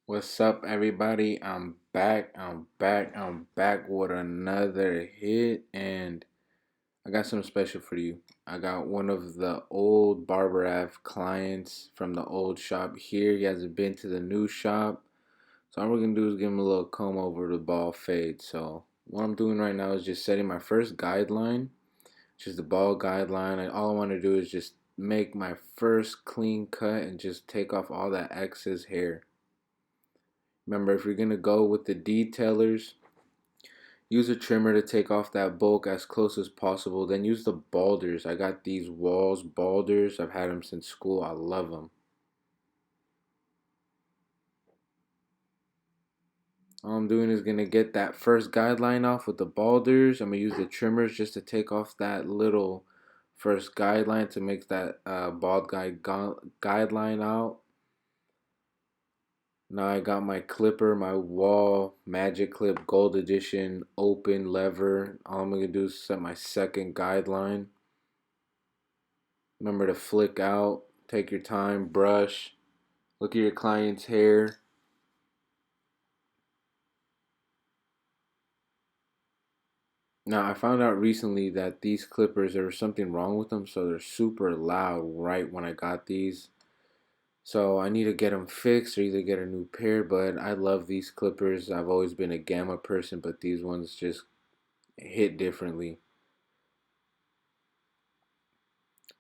What's up, everybody? I'm back. I'm back with another hit, and I got something special for you. I got one of the old Barber clients from the old shop here. He hasn't been to the new shop, so all we're gonna do is give him a little comb over the ball fade. So what I'm doing right now is just setting my first guideline, which is the ball guideline. And all I want to do is just make my first clean cut and just take off all that excess hair. Remember, if you're going to go with the detailers, use a trimmer to take off that bulk as close as possible. Then use the balders. I got these Walls balders. I've had them since school. I love them. All I'm doing is going to get that first guideline off with the balders. I'm going to use the trimmers just to take off that little first guideline to make that bald guideline out. Now I got my clipper, my Wall Magic Clip Gold Edition open lever. All I'm going to do is set my second guideline. Remember to flick out, take your time, brush, look at your client's hair. Now I found out recently that these clippers, there was something wrong with them, so they're super loud right when I got these. So I need to get them fixed or either get a new pair, but I love these clippers. I've always been a Gamma person, but these ones just hit differently.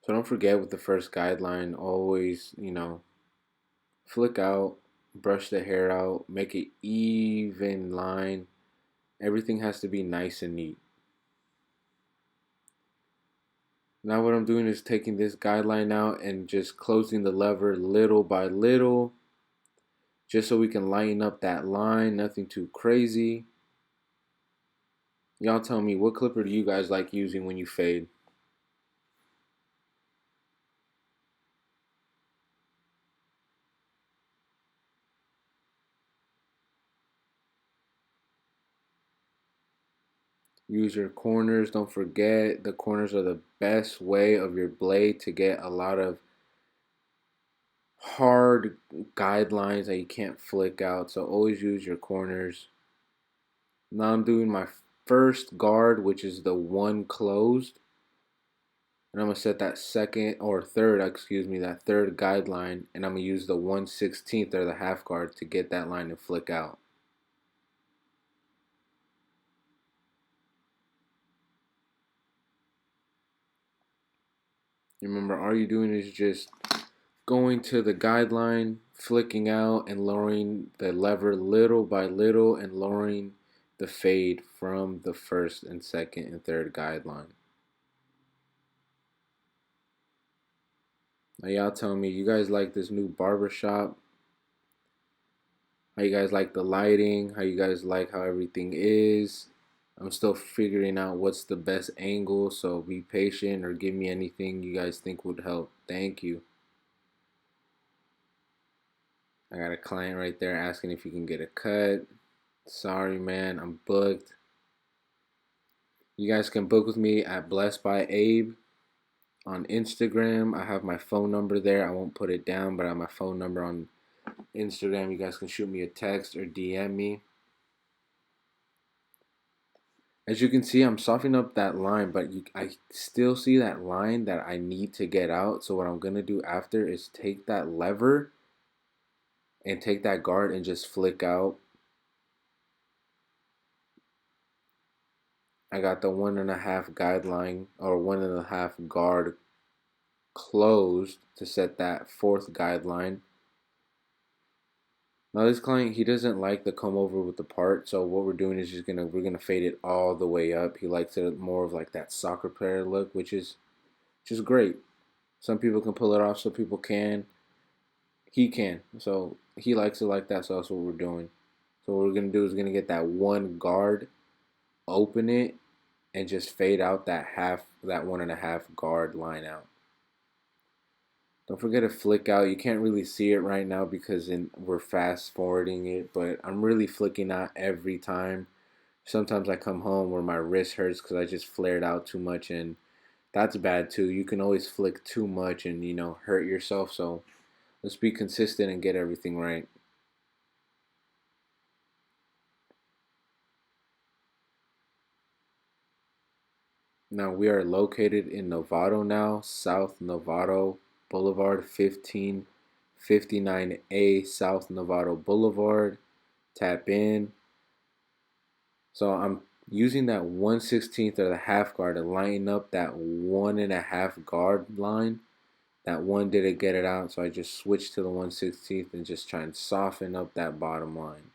So don't forget with the first guideline, always, flick out, brush the hair out, make it even line. Everything has to be nice and neat. Now what I'm doing is taking this guideline out and just closing the lever little by little, just so we can lighten up that line, nothing too crazy. Y'all tell me, what clipper do you guys like using when you fade? Use your corners. Don't forget, the corners are the best way of your blade to get a lot of hard guidelines that you can't flick out. So always use your corners. Now I'm doing my first guard, which is the one closed. And I'm going to set that second or third, excuse me, that third guideline. And I'm going to use the 1/16 or the half guard to get that line to flick out. Remember, all you're doing is just going to the guideline, flicking out, and lowering the lever little by little and lowering the fade from the first and second and third guideline. Now y'all tell me, you guys like this new barber shop? How you guys like the lighting? How you guys like how everything is? I'm still figuring out what's the best angle, so be patient or give me anything you guys think would help. Thank you. I got a client right there asking if you can get a cut. Sorry, man, I'm booked. You guys can book with me at Blessedbyabe on Instagram. I have my phone number there. I won't put it down, but I have my phone number on Instagram. You guys can shoot me a text or DM me. As you can see, I'm softening up that line, but I still see that line that I need to get out. So what I'm going to do after is take that lever and take that guard and just flick out. I got the 1.5 guideline or 1.5 guard closed to set that fourth guideline. Now this client, he doesn't like the come over with the part, so what we're doing is we're gonna fade it all the way up. He likes it more of like that soccer player look, which is just great. Some people can pull it off, some people can. He can, so he likes it like that. So that's what we're doing. So what we're gonna do is gonna get that one guard, open it, and just fade out that 1.5 guard line out. Don't forget to flick out. You can't really see it right now because we're fast forwarding it, but I'm really flicking out every time. Sometimes I come home where my wrist hurts because I just flared out too much, and that's bad too. You can always flick too much and hurt yourself. So let's be consistent and get everything right. Now we are located in Novato now, South Novato Boulevard, 1559A South Novato Boulevard. Tap in. So I'm using that 1/16 of the half guard to line up that 1.5 guard line. That one didn't get it out, so I just switched to the 1/16 and just try and soften up that bottom line.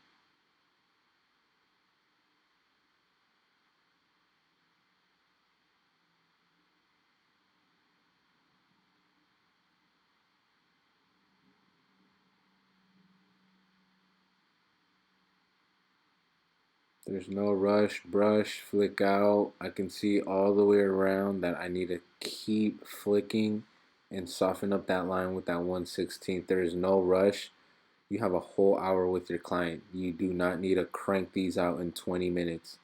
There's no rush, brush, flick out. I can see all the way around that I need to keep flicking and soften up that line with that 1/16. There is no rush. You have a whole hour with your client. You do not need to crank these out in 20 minutes.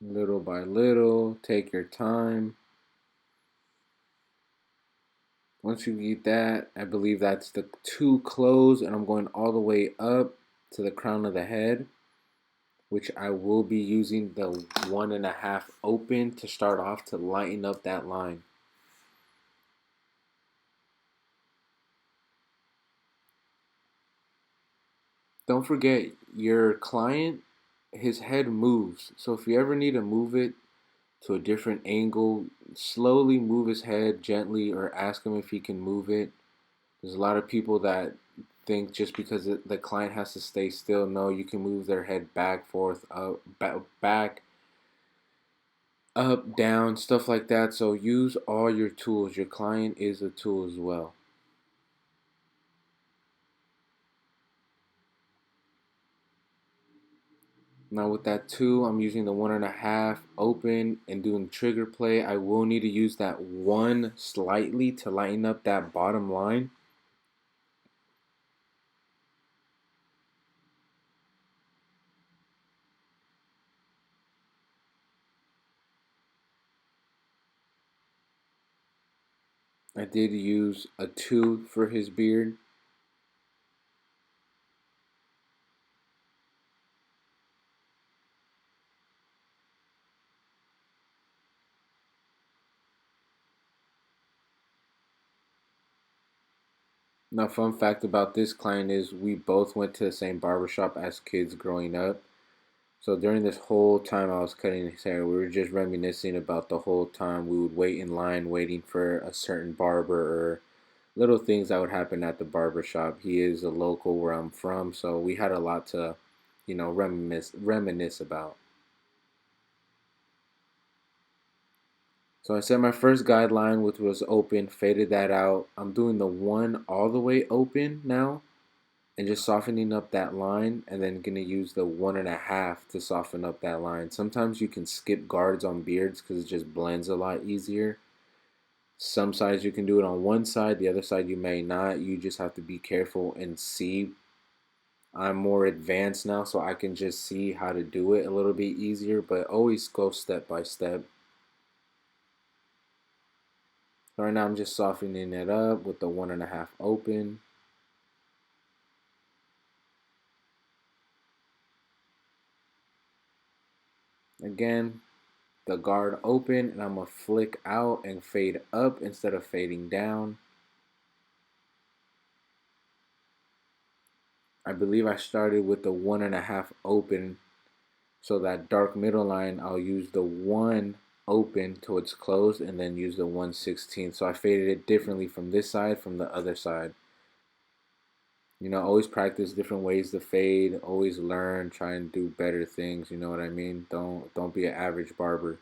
Little by little, take your time. Once you get that, I believe that's the two close, and I'm going all the way up to the crown of the head, which I will be using the 1.5 open to start off to lighten up that line. Don't forget, your client, his head moves. So if you ever need to move it to a different angle, slowly move his head gently or ask him if he can move it. There's a lot of people that think just because the client has to stay still. No, you can move their head back, forth, up, back, up, down, stuff like that. So use all your tools. Your client is a tool as well. Now with that two, I'm using the 1.5 open and doing trigger play. I will need to use that one slightly to lighten up that bottom line. I did use a two for his beard. Now, fun fact about this client is we both went to the same barbershop as kids growing up. So during this whole time I was cutting his hair, we were just reminiscing about the whole time we would wait in line waiting for a certain barber or little things that would happen at the barber shop. He is a local where I'm from, so we had a lot to, reminisce about. So I set my first guideline, which was open, faded that out. I'm doing the one all the way open now and just softening up that line, and then gonna use the 1.5 to soften up that line. Sometimes you can skip guards on beards because it just blends a lot easier. Some sides you can do it on one side, the other side you may not. You just have to be careful and see. I'm more advanced now, so I can just see how to do it a little bit easier, but always go step by step. Right now I'm just softening it up with the 1.5 open. Again, the guard open, and I'm gonna flick out and fade up instead of fading down. I believe I started with the 1.5 open, so that dark middle line I'll use the one open till it's closed and then use the 1/16. So I faded it differently from this side from the other side. Always practice different ways to fade, always learn, try and do better things, you know what I mean? Don't be an average barber.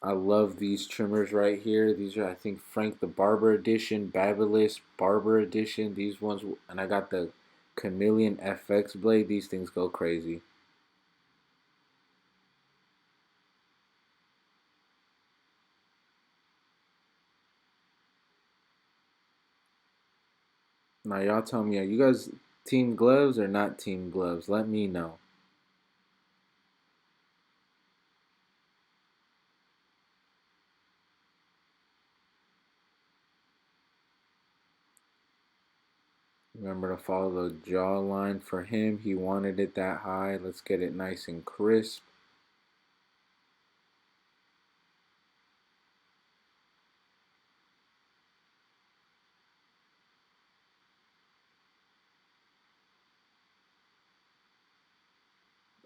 I love these trimmers right here. These are, I think, Frank the Barber edition, Babyless Barber edition. These ones, and I got the Chameleon FX blade. These things go crazy. Now, y'all tell me, are you guys Team gloves or not team gloves? Let me know. Remember to follow the jawline for him. He wanted it that high. Let's get it nice and crisp.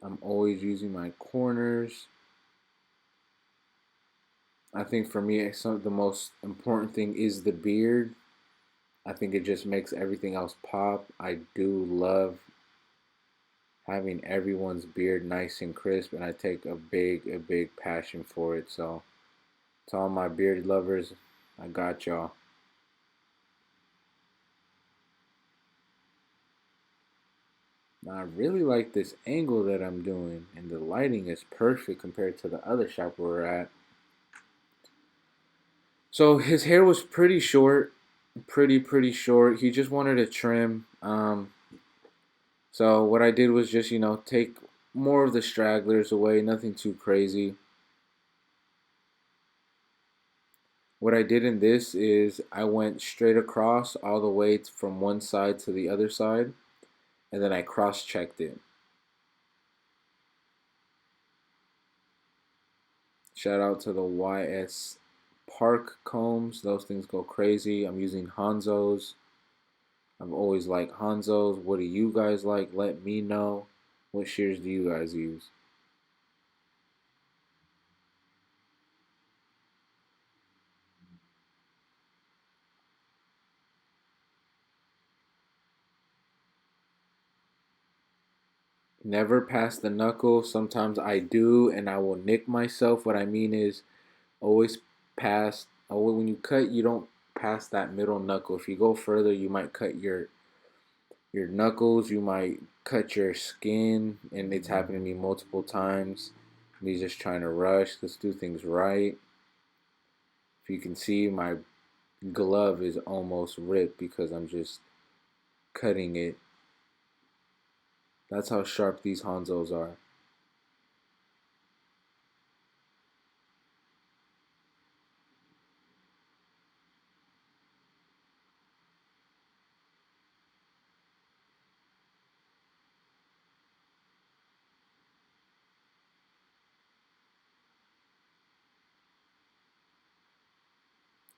I'm always using my corners. I think for me, the most important thing is the beard. I think it just makes everything else pop. I do love having everyone's beard nice and crisp, and I take a big passion for it. So to all my beard lovers, I got y'all. Now, I really like this angle that I'm doing, and the lighting is perfect compared to the other shop we were at. So his hair was pretty short, pretty short. He just wanted a trim. So what I did was just take more of the stragglers away, nothing too crazy. What I did in this is I went straight across all the way from one side to the other side, and then I cross-checked it. Shout out to the YS Park combs. Those things go crazy. I'm using Hanzo's. I've always liked Hanzo's. What do you guys like? Let me know. What shears do you guys use? Never pass the knuckle. Sometimes I do, and I will nick myself. What I mean is always pass. When you cut, you don't pass that middle knuckle. If you go further, you might cut your knuckles. You might cut your skin, and it's happened to me multiple times. Me just trying to rush. Let's do things right. If you can see, my glove is almost ripped because I'm just cutting it. That's how sharp these Hanzos are.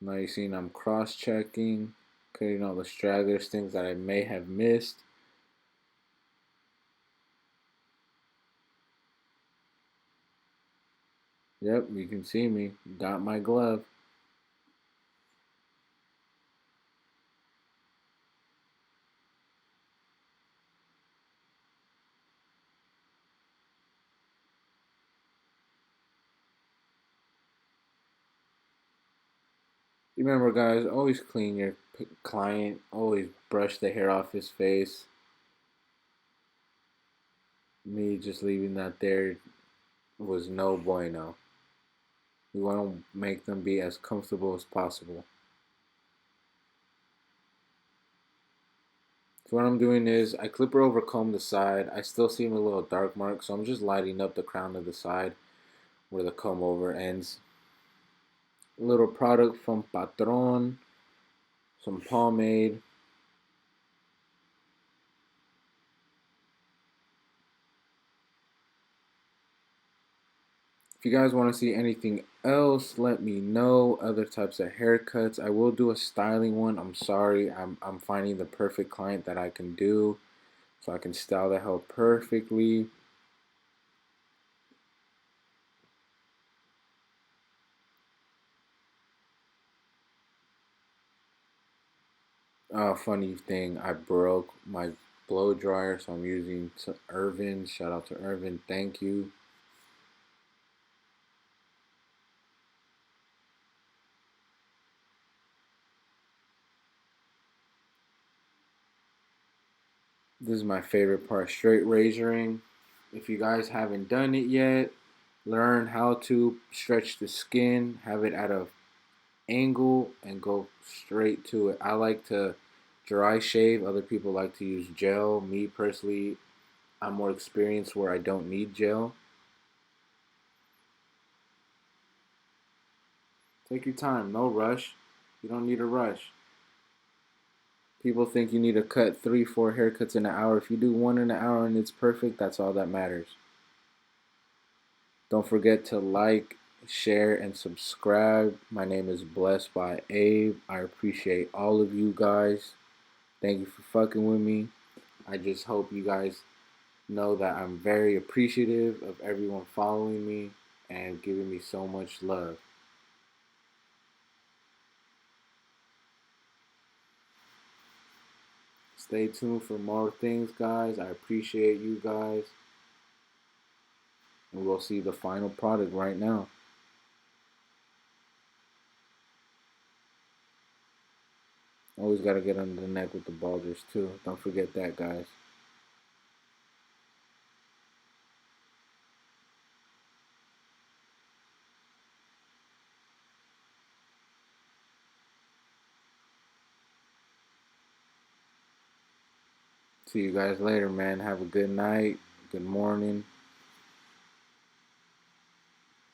Now you're seeing I'm cross-checking, cutting all the stragglers, things that I may have missed. Yep, you can see me. Got my glove. Remember, guys, always clean your client. Always brush the hair off his face. Me just leaving that there was no bueno. We want to make them be as comfortable as possible. So what I'm doing is I clipper over comb the side. I still see a little dark mark, so I'm just lighting up the crown of the side where the comb over ends. A little product from Patron, some pomade. If you guys want to see anything else, let me know. Other types of haircuts. I will do a styling one. I'm sorry. I'm finding the perfect client that I can do. So I can style the hair perfectly. Funny thing, I broke my blow dryer, so I'm using Irvin. Shout out to Irvin. Thank you. This is my favorite part, straight razoring. If you guys haven't done it yet, learn how to stretch the skin, have it at a angle and go straight to it. I like to dry shave. Other people like to use gel. Me personally, I'm more experienced where I don't need gel. Take your time, no rush. You don't need a rush. People think you need to cut 3, 4 haircuts in an hour. If you do one in an hour and it's perfect, that's all that matters. Don't forget to like, share, and subscribe. My name is Blessedbyabe. I appreciate all of you guys. Thank you for fucking with me. I just hope you guys know that I'm very appreciative of everyone following me and giving me so much love. Stay tuned for more things, guys. I appreciate you guys. And we'll see the final product right now. Always got to get under the neck with the balders, too. Don't forget that, guys. See you guys later, man. Have a good night, good morning,